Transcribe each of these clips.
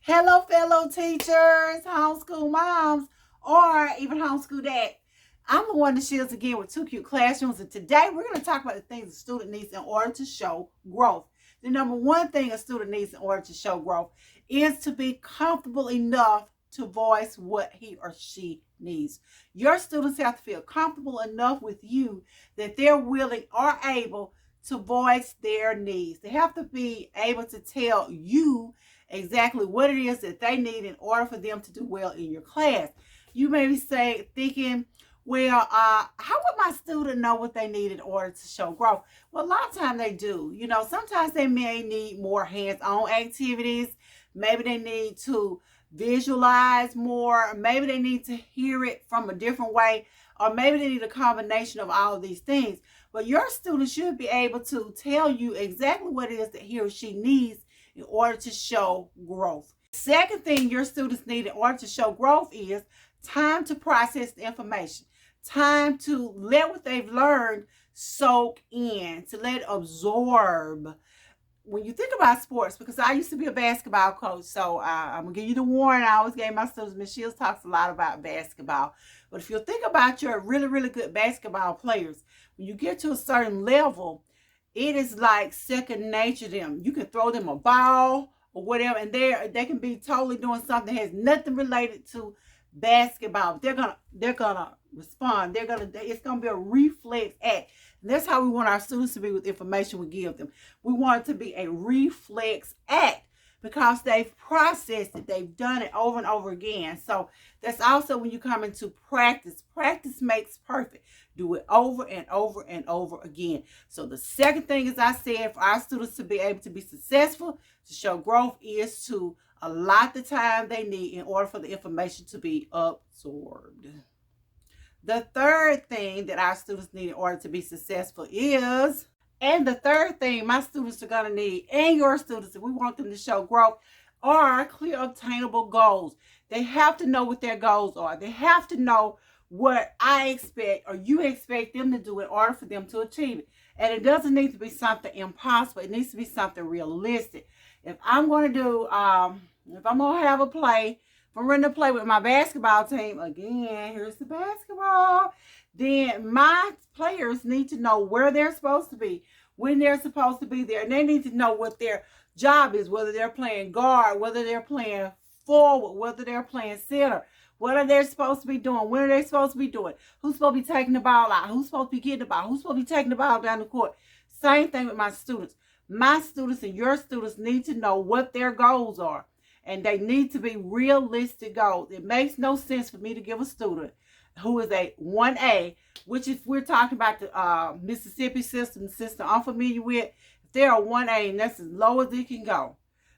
Hello, fellow teachers, homeschool moms, or even homeschool dads. I'm the one that shares again with Two Cute Classrooms, and today we're going to talk about the things a student needs in order to show growth. The number one thing a student needs in order to show growth is to be comfortable enough to voice what he or she needs. Your students have to feel comfortable enough with you that they're willing or able to voice their needs. They have to be able to tell you exactly what it is that they need in order for them to do well in your class. You may be thinking, well, how would my student know what they need in order to show growth? Well, a lot of times they do. You know, sometimes they may need more hands-on activities. Maybe they need to visualize more. Maybe they need to hear it from a different way. Or maybe they need a combination of all of these things. But your student should be able to tell you exactly what it is that he or she needs in order to show growth. Second thing your students need in order to show growth is time to process the information. Time to let what they've learned soak in, to let it absorb. When you think about sports, because I used to be a basketball coach, so I'm going to give you the warning. I always gave my students, Ms. Shields talks a lot about basketball. But if you think about your really, really good basketball players, when you get to a certain level, it is like second nature to them. You can throw them a ball or whatever, and they can be totally doing something that has nothing related to basketball. They're gonna respond. It's gonna be a reflex act. And that's how we want our students to be with information we give them. We want it to be a reflex act because they've processed it. They've done it over and over again. So that's also when you come into practice. Practice makes perfect. Do it over and over and over again. So the second thing, as I said, for our students to be able to be successful, to show growth, is to allot the time they need in order for the information to be absorbed. The third thing that our students need in order to be successful is, and the third thing my students are going to need, and your students, if we want them to show growth, are clear, obtainable goals. They have to know what their goals are. They have to know what I expect or you expect them to do in order for them to achieve it. And it doesn't need to be something impossible. It needs to be something realistic. If I'm going to do, if I'm going to have a play, if I'm running a play with my basketball team, again, here's the basketball, then my players need to know where they're supposed to be, when they're supposed to be there. And they need to know what their job is, whether they're playing guard, whether they're playing forward, whether they're playing center. What are they supposed to be doing? When are they supposed to be doing? Who's supposed to be taking the ball out? Who's supposed to be getting the ball? Who's supposed to be taking the ball down the court? Same thing with my students. My students and your students need to know what their goals are. And they need to be realistic goals. It makes no sense for me to give a student who is a 1A, which if we're talking about the Mississippi system I'm familiar with, if they're a 1A and that's as low as it can go,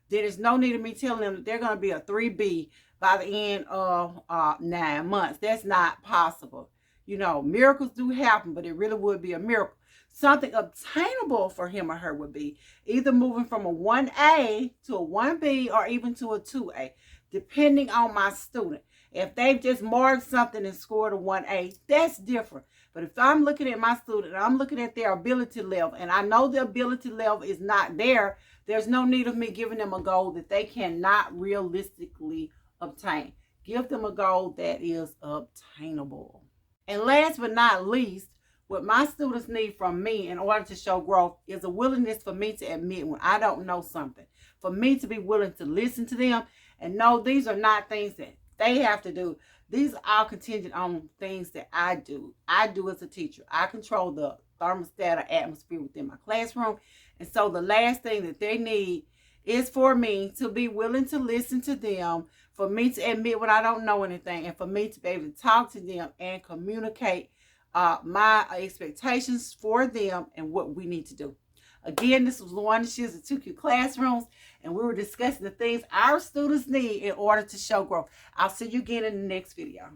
then there's no need of me telling them that they're going to be a 3B by the end of 9 months. That's not possible. You know, miracles do happen, but it really would be a miracle. Something obtainable for him or her would be either moving from a 1A to a 1B or even to a 2A, depending on my student. If they've just marked something and scored a 1A, that's different. But if I'm looking at my student, I'm looking at their ability level, and I know the ability level is not there, there's no need of me giving them a goal that they cannot realistically obtain. Give them a goal that is obtainable. And last but not least, what my students need from me in order to show growth is a willingness for me to admit when I don't know something. For me to be willing to listen to them and know these are not things that they have to do. These are all contingent on things that I do. I do as a teacher. I control the thermostat or atmosphere within my classroom. And so the last thing that they need is for me to be willing to listen to them, for me to admit when I don't know anything, and for me to be able to talk to them and communicate my expectations for them and what we need to do. Again, this was Luana Shields at Two Cute Classrooms, and we were discussing the things our students need in order to show growth. I'll see you again in the next video.